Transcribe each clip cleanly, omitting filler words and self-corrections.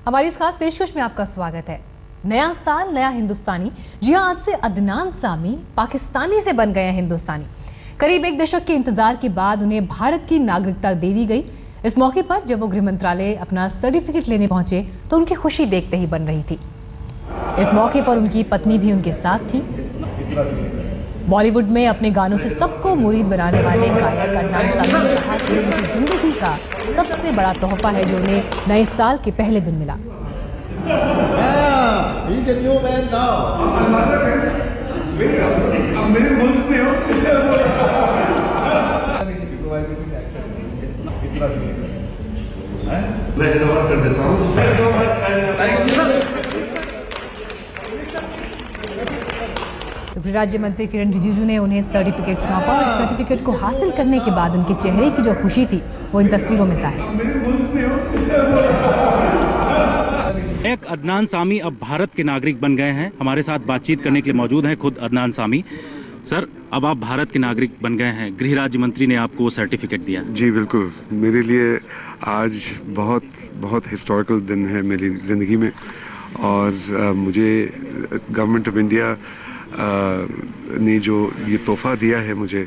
हमारी इस खास पेशकश में आपका स्वागत है। नया साल नया हिंदुस्तानी। जी हां, आज से अदनान सामी पाकिस्तानी से बन गए हिंदुस्तानी। करीब एक दशक के इंतजार के बाद उन्हें भारत की नागरिकता दे दी गई। इस मौके पर जब वो गृह मंत्रालय अपना सर्टिफिकेट लेने पहुंचे तो उनकी खुशी देखते ही बन रही थी। इस मौके पर उनकी पत्नी भी उनके साथ थी। बॉलीवुड में अपने गानों से सबको मुरीद बनाने वाले गायक अदनान सामी ने कहा कि उनकी जिंदगी का सबसे बड़ा तोहफा है जो उन्हें नए साल के पहले दिन मिला। तो गृह राज्य मंत्री किरण रिजिजू ने उन्हें सर्टिफिकेट सौंपा और सर्टिफिकेट को हासिल करने के बाद उनके चेहरे की जो खुशी थी वो इन तस्वीरों में ज़ाहिर। एक अदनान सामी अब भारत के नागरिक बन गए हैं। हमारे साथ बातचीत करने के लिए मौजूद हैं खुद अदनान सामी। सर, अब आप भारत के नागरिक बन गए हैं, गृह राज्य मंत्री ने आपको सर्टिफिकेट दिया। जी बिल्कुल, मेरे लिए आज बहुत बहुत हिस्टोरिकल दिन है मेरी ज़िंदगी में। और मुझे गवर्नमेंट ऑफ इंडिया ने जो ये तोहफ़ा दिया है मुझे,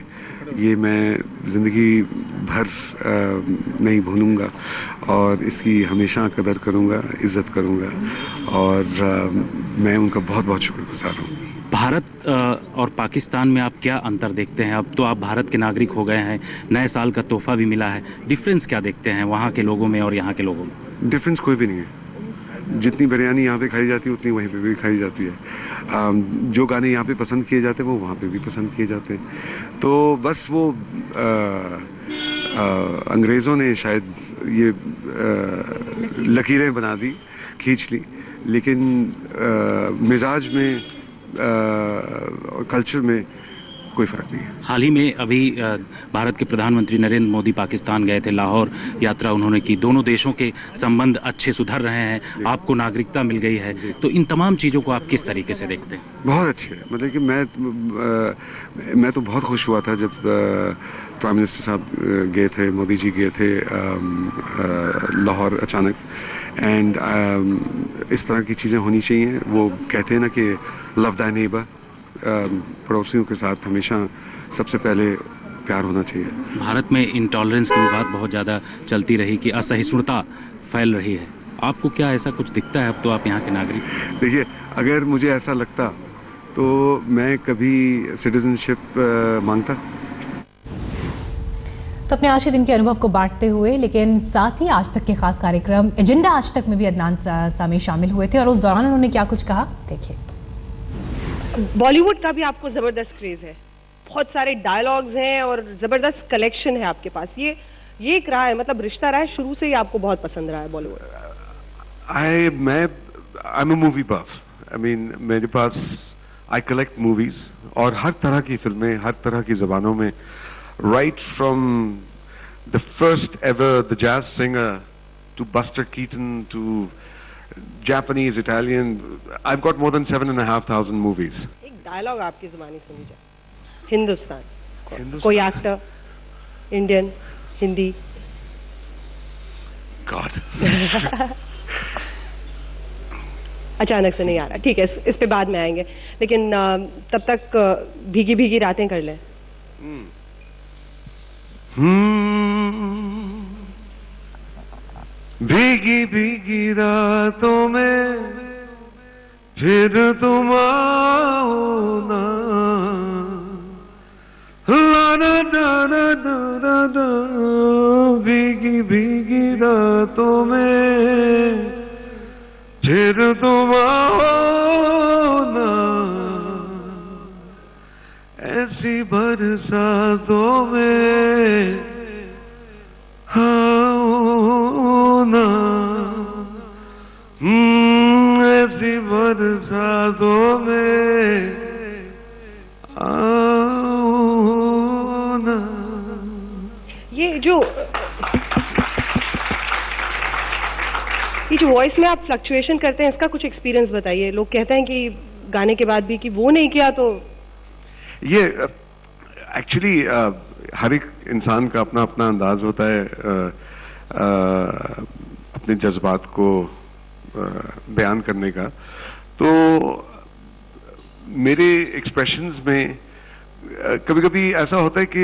ये मैं ज़िंदगी भर नहीं भूलूंगा और इसकी हमेशा कदर करूंगा, इज़्ज़त करूंगा। और मैं उनका बहुत बहुत शुक्रगुजार हूँ। भारत और पाकिस्तान में आप क्या अंतर देखते हैं? अब तो आप भारत के नागरिक हो गए हैं, नए साल का तोहफ़ा भी मिला है। डिफरेंस क्या देखते हैं वहाँ के लोगों में और यहाँ के लोगों में? डिफरेंस कोई भी नहीं है। जितनी बिरयानी यहाँ पे खाई जाती है उतनी वहीं पे भी खाई जाती है। जो गाने यहाँ पे पसंद किए जाते हैं वो वहाँ पे भी पसंद किए जाते हैं। तो बस वो अंग्रेज़ों ने शायद ये लकीरें बना दी, खींच ली, लेकिन मिजाज में और कल्चर में कोई फ़र्क नहीं है। हाल ही में अभी भारत के प्रधानमंत्री नरेंद्र मोदी पाकिस्तान गए थे, लाहौर यात्रा उन्होंने की। दोनों देशों के संबंध अच्छे सुधर रहे हैं, आपको नागरिकता मिल गई है, तो इन तमाम चीज़ों को आप किस तरीके से देखते हैं? बहुत अच्छे, मतलब कि मैं तो बहुत खुश हुआ था जब प्राइम मिनिस्टर साहब गए थे, मोदी जी गए थे लाहौर अचानक। एंड इस तरह की चीज़ें होनी चाहिए। वो कहते हैं ना कि लव दैन नेबर, पड़ोसियों के साथ हमेशा सबसे पहले प्यार होना चाहिए। भारत में इंटॉलरेंस की बात बहुत ज़्यादा चलती रही कि असहिष्णुता फैल रही है। आपको क्या ऐसा कुछ दिखता है? अब तो आप यहाँ के नागरिक। देखिए, अगर मुझे ऐसा लगता तो मैं कभी सिटीजनशिप मांगता। तो अपने आज के दिन के अनुभव को बांटते हुए, लेकिन साथ ही आज तक के खास कार्यक्रम एजेंडा आज तक में भी अदनान सामी शामिल हुए थे और उस दौरान उन्होंने क्या कुछ कहा, देखिए। बॉलीवुड का भी आपको जबरदस्त क्रेज है, बहुत सारे डायलॉग्स हैं और जबरदस्त कलेक्शन है आपके पास। ये एक रहा है, मतलब रिश्ता रहा है शुरू से ही आपको बहुत पसंद रहा है Bollywood. I am a movie buff. I mean, मेरे पास आई कलेक्ट मूवीज और हर तरह की फिल्में, हर तरह की जबानों में, right from the first ever the jazz singer to Buster Keaton to Japanese, Italian. I've got more than 7,500 movies. एक डायलॉग आपकी जुबानी सुनी जाए। हिंदुस्तान, कोई एक्टर, इंडियन, हिंदी। God. अचानक से नहीं आ रहा, ठीक है, इस पे बाद में आएंगे। लेकिन तब तक भीगी भीगी रातें कर लें। भीगी भीगी रातों में फिर तुम आओ ना, भीगी भीगी रातों में फिर तुम आओ ना, ऐसी बरसातों में ना, ऐसी बरसातों में आओ ना। ये जो वॉइस में आप फ्लक्चुएशन करते हैं, इसका कुछ एक्सपीरियंस बताइए। लोग कहते हैं कि गाने के बाद भी कि वो नहीं किया तो ये एक्चुअली हर एक इंसान का अपना अपना अंदाज होता है अपने जज्बात को बयान करने का। तो मेरे एक्सप्रेशंस में कभी कभी ऐसा होता है कि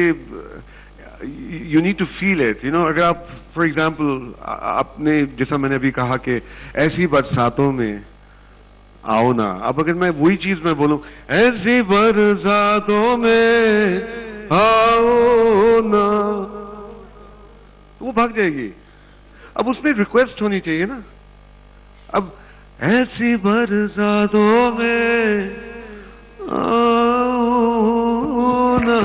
you need to feel it, you know. अगर आप फॉर एग्जांपल आपने जैसा मैंने अभी कहा कि ऐसी बरसातों में आओ ना, अब अगर मैं वही चीज मैं बोलूं ऐसी बरसातों में आओ ना, तो वो भाग जाएगी। अब उसमें रिक्वेस्ट होनी चाहिए ना। अब ऐसी बरसातों में आओ ना,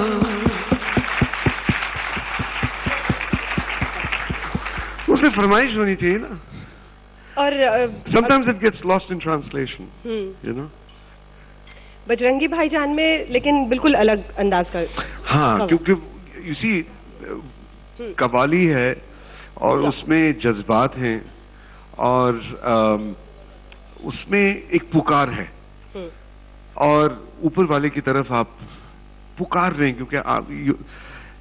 उसमें फरमाइश होनी चाहिए ना। और Sometimes it gets lost in translation, you know. Bajrangi भाईजान में लेकिन बिल्कुल अलग अंदाज का। हाँ, क्योंकि you see कव्वाली है और उसमें जज्बात हैं और उसमें एक पुकार है और ऊपर वाले की तरफ आप पुकार रहे हैं क्योंकि आप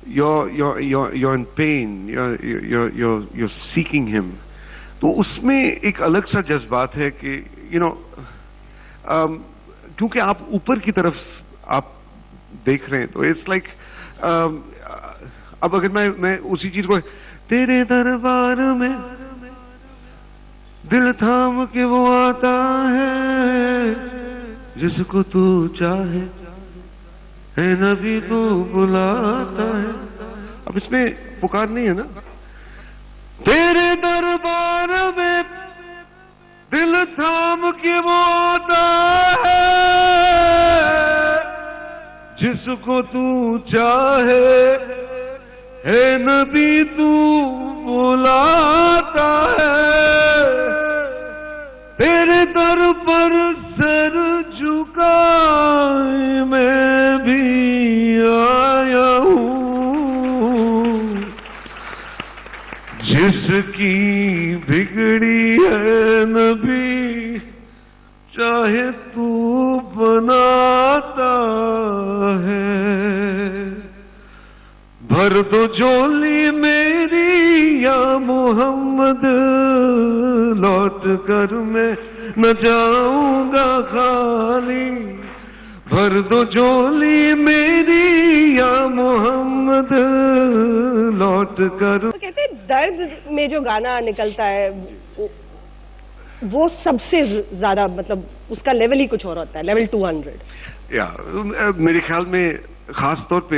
you're in pain, you're seeking him। तो उसमें एक अलग सा जज्बात है कि यू नो क्योंकि आप ऊपर की तरफ आप देख रहे हैं तो इट्स लाइक अब अगर मैं उसी चीज को तेरे दरबार में दिल थाम के वो आता है जिसको तू चाहे है नबी तू बुलाता है। अब इसमें पुकार नहीं है ना। तेरे दरबार में दिल थाम के वो आता है जिसको तू चाहे है नबी तू बुलाता है। तेरे दर पर सर झुकाए मैं भी आया हूँ जिसकी बिगड़ी है नबी चाहे तू बनाता है। भर दो झोली मेरी या मोहम्मद लौट कर मैं न जाऊंगा खाली। भर दो झोली मेरी या मोहम्मद लौट कर। तो कहते हैं दर्द में जो गाना निकलता है वो सबसे ज्यादा मतलब उसका लेवल ही कुछ और होता है, लेवल 200। या मेरे ख्याल में खास तौर पे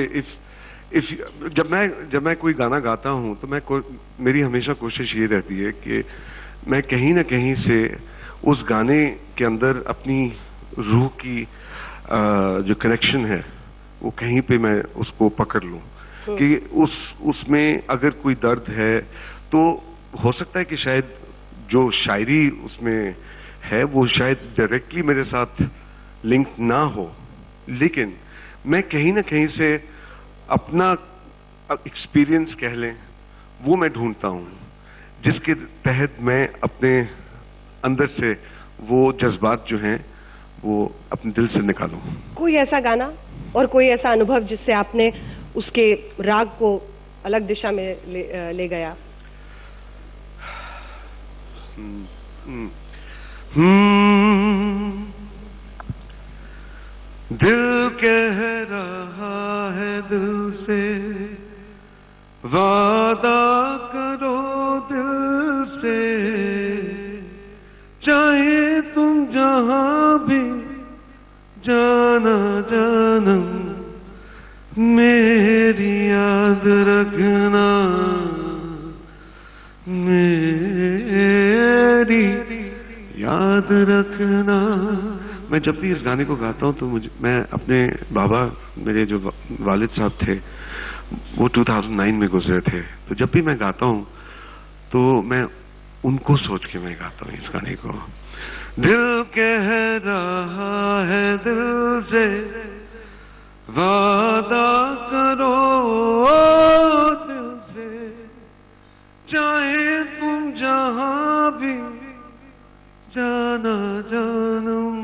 जब मैं कोई गाना गाता हूं तो मेरी हमेशा कोशिश ये रहती है कि मैं कहीं ना कहीं से उस गाने के अंदर अपनी रूह की जो कनेक्शन है वो कहीं पे मैं उसको पकड़ लूं कि उसमें अगर कोई दर्द है तो हो सकता है कि शायद जो शायरी उसमें है वो शायद डायरेक्टली मेरे साथ लिंक ना हो, लेकिन मैं कहीं ना कहीं से अपना एक्सपीरियंस कह लें वो मैं ढूंढता हूं जिसके तहत मैं अपने अंदर से वो जज्बात जो हैं वो अपने दिल से निकालूं। कोई ऐसा गाना और कोई ऐसा अनुभव जिससे आपने उसके राग को अलग दिशा में ले गया? दिल कह रहा है दिल से वादा करो दिल से चाहे तुम जहां भी जाना जानम मेरी याद रखना मेरी याद रखना। मैं जब भी इस गाने को गाता हूँ तो मैं अपने बाबा मेरे जो वालिद साहब थे वो 2009 में गुजरे थे, तो जब भी मैं गाता हूँ तो मैं उनको सोच के मैं गाता हूँ इस गाने को। दिल कह रहा है दिल से वादा करो दिल से चाहे तुम जहां भी जाना जानम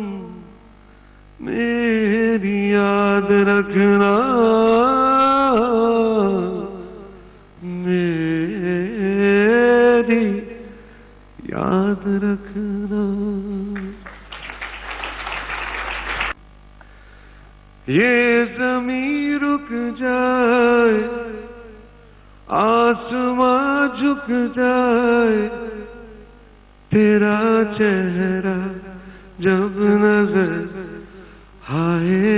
मेरी याद रखना मेरी याद रखना। ये ज़मीं रुक जाए, आसमां झुक जाए, तेरा चेहरा जब नजर आए,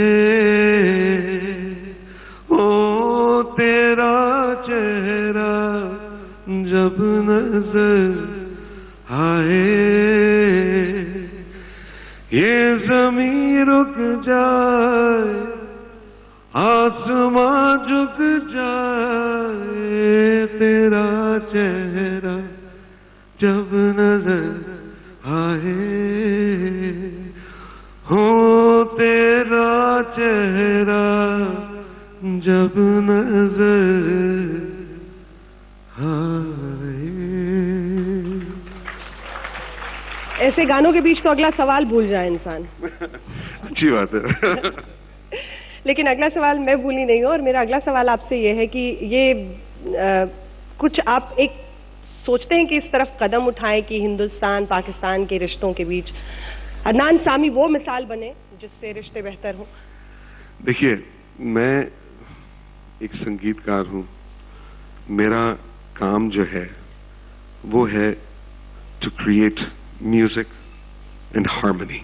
ओ तेरा चेहरा जब नजर आए, ये ज़मीं रुक जाए, आसमां झुक जाए, तेरा चेहरा जब नजर आए, हो तेरा चेहरा जब नजर आए। ऐसे गानों के बीच तो अगला सवाल भूल जाए इंसान। अच्छी बात है। लेकिन अगला सवाल मैं भूली नहीं हूँ, और मेरा अगला सवाल आपसे ये है कि ये कुछ आप एक सोचते हैं कि इस तरफ कदम उठाएं कि हिंदुस्तान पाकिस्तान के रिश्तों के बीच अदनान सामी वो मिसाल बने जिससे रिश्ते बेहतर हों? देखिए, मैं एक संगीतकार हूँ, मेरा काम जो है वो है to create music and harmony.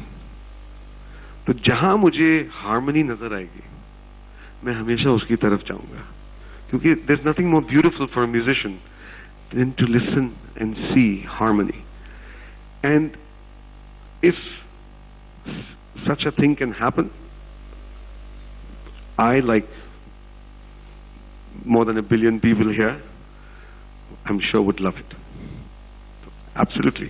तो जहां मुझे हार्मनी नजर आएगी मैं हमेशा उसकी तरफ जाऊंगा, क्योंकि there is nothing more beautiful for a musician than to listen and see harmony. And if such a thing can happen, I, like more than 1 billion people here, I'm sure would love it. Absolutely.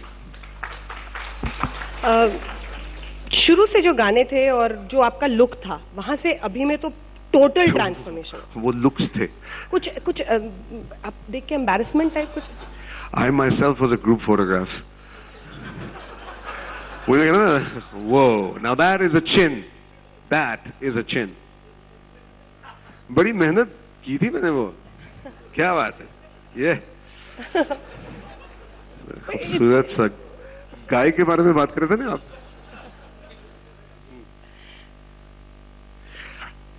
शुरू से जो गाने थे और जो आपका look था, वहां से अभी में तो टोटल ट्रांसफॉर्मेशन। वो लुक्स थे। कुछ आप देख के एम्बैरेसमेंट टाइप कुछ? I myself was a group photograph. Whoa, now that is a chin. That is a chin. बड़ी मेहनत की थी मैंने वो। क्या बात है ये? खूबसूरत सा गाय के बारे में बात कर रहे थे ना आप?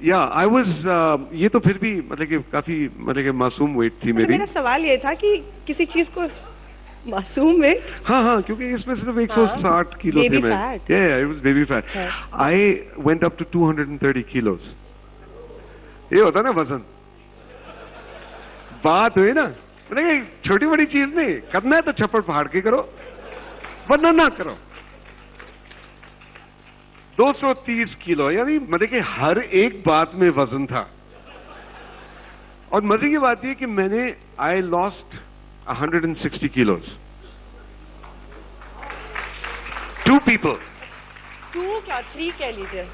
या आई वॉज ये तो फिर भी मतलब कि काफी मतलब कि मासूम वेट थी मेरी। मेरा सवाल ये था कि किसी चीज को मासूम वेट? हाँ, क्योंकि इसमें सिर्फ 160 किलो थे मैं। I was baby fat. I went up to 230 kilos. ये होता ना वजन, बात हुई ना, मतलब छोटी बड़ी चीज नहीं, करना है तो छप्पड़ फाड़ के करो वरना ना करो। 230 किलो, यानी मतलब कि हर एक बात में वजन था। और मजे की बात यह कि मैंने आई लॉस्ट 160 kilos. 2 people. 2 क्या 3 कह लीजिए।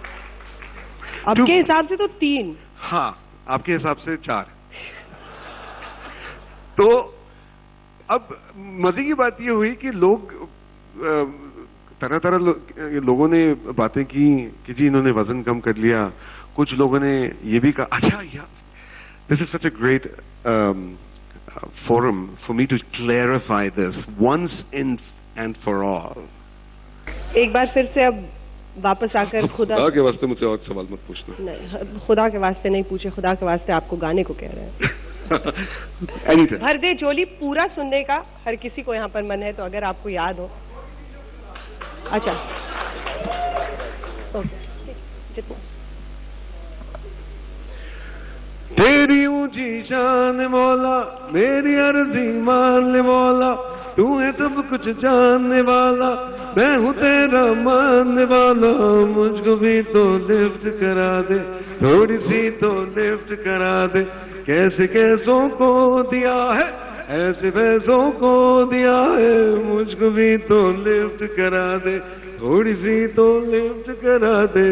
आपके हिसाब से तो 3। हाँ, आपके हिसाब से 4। तो अब मजे की बात ये हुई कि लोग तरह तरह लोगों ने बातें की कि जी इन्होंने वजन कम कर लिया। कुछ लोगों ने ये भी कहा अच्छा यार, this is such a great forum for me to clarify this once and for all. एक बार फिर से अब वापस आकर खुदा के वास्ते मुझसे और सवाल मत पूछना। नहीं, खुदा के वास्ते नहीं पूछे, खुदा के वास्ते आपको गाने को कह रहे हैं। भर दे झोली पूरा सुनने का हर किसी को यहाँ पर मन है, तो अगर आपको याद हो। अच्छा, जितना तेरी ऊंची शान मौला, मेरी अर्जी मान ले मौला, तू है सब कुछ जानने वाला, मैं हूँ तेरा मानने वाला। मुझको भी तो लिफ्ट करा दे, थोड़ी सी तो लिफ्ट करा दे। कैसे कैसों को दिया है, ऐसे पैसों को दिया है, मुझको भी तो लिफ्ट करा दे, थोड़ी सी तो लिफ्ट करा दे।